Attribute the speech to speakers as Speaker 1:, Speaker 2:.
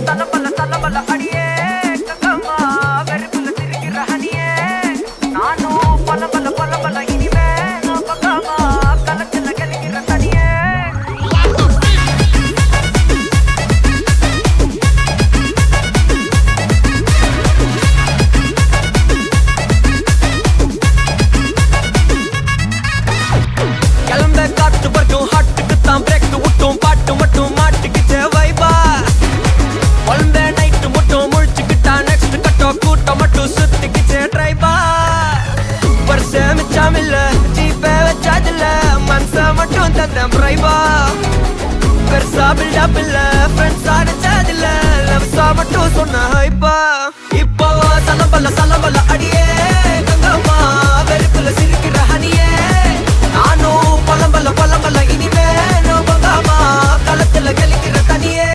Speaker 1: தலபல தலபல அடியே கக்கம்மா வெறுப்புல திரிக்கிற ஹனியே நானும் பல பல பல பல இனிமே நான் பக்காமா கலத்துல கலிக்கிற தனியே கிளம்ப காத்து வரைக்கும் ஹாட்டுக்கு தான் பிரேக் விட்டும் பாட்டு மட்டும் மாட்டுக்கிச்சே வைபா குழந்த நைட்டு மட்டும் முழிச்சுக்கிட்டா நெக்ஸ்ட் கட்டோ கூட்டம் மட்டும் சுத்திக்கிச்சே ட்ரைபா பர்சே மிச்சாமில்ல ஜீப்பே வச்சாதில்ல மனச மட்டும் தந்தேன் பிரைபா பெருசா பில்டப் இல்ல ஃப்ரெண்ட்ஸ் அடிச்சதில்ல லவ்ஸா மட்டும் சொன்ன